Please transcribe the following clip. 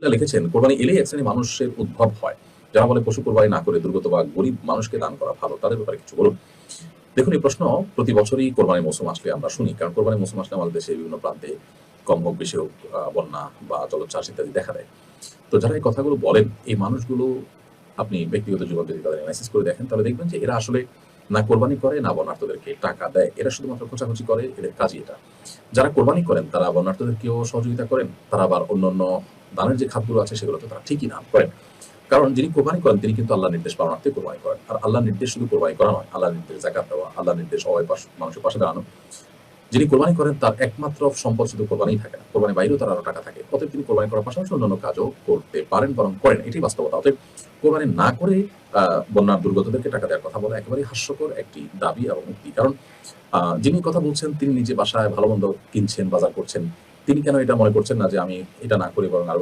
লিখেছেন, কোরবানি এলেই এক শ্রেণীর মানুষের উদ্ভব হয়। যারা বলে পশু কোরবানি না করে দুর্গত বা গরিব মানুষকে দান করা ভালো। তাদের ব্যাপারে কিছু বলুন। দেখুন এই প্রশ্ন প্রতি বছরই কোরবানির মৌসুম আসলে আমরা শুনি। কারণ কোরবানির মৌসুম আসলে আমাদের দেশের বিভিন্ন প্রান্তে কম হোক বেশি হোক বন্যা বা জলোচ্ছ্বাস ইত্যাদি দেখা দেয়। তো যারা এই কথাগুলো বলেন, এই মানুষগুলো আপনি ব্যক্তিগত জীবন যদি তাদের এনালাইসিস করে দেখেন, তাহলে দেখবেন যে এরা আসলে না কোরবানি করে, না বন্যার্থদেরকে টাকা দেয়। এরা শুধুমাত্র খোঁচাখুচি করে, এদের কাজই এটা। যারা কোরবানি করেন, তারা বন্যার্থদেরকেও সহযোগিতা করেন। তারা আবার অন্যান্য দানের যে খাতগুলো আছে, সেগুলোতে তারা ঠিকই দান করেন। কারণ যিনি কোরবানি করেন, তিনি কিন্তু আল্লাহর নির্দেশ পালনার্থে কোরবানি করেন। আর আল্লাহর নির্দেশ শুধু কোরবানি করা নয়, আল্লাহর নির্দেশ যাকাত দেওয়া, আল্লাহর নির্দেশ অভাবী মানুষের পাশে দাঁড়ানো। যিনি কোরবানি করেন তার একমাত্র সম্পদ শুধু কোরবানিই থাকে না। কোরবানির বাইরেও তার আরো টাকা থাকে। অতএব তিনি কোরবানি করার পাশাপাশি অন্যান্য কাজও করতে পারেন, বরং করেন। এটাই বাস্তবতা। অতএব কোরবানি না করে বন্যার দুর্গতদেরকে টাকা দেওয়ার কথা বলা একেবারেই হাস্যকর একটি দাবি এবং উক্তি। কারণ যিনি কথা বলছেন তিনি নিজে বাসায় ভালো-মন্দ কিনছেন, বাজার করছেন। তিনি কেন এটা মনে করছেন না যে আমি এটা না করি বরং আরো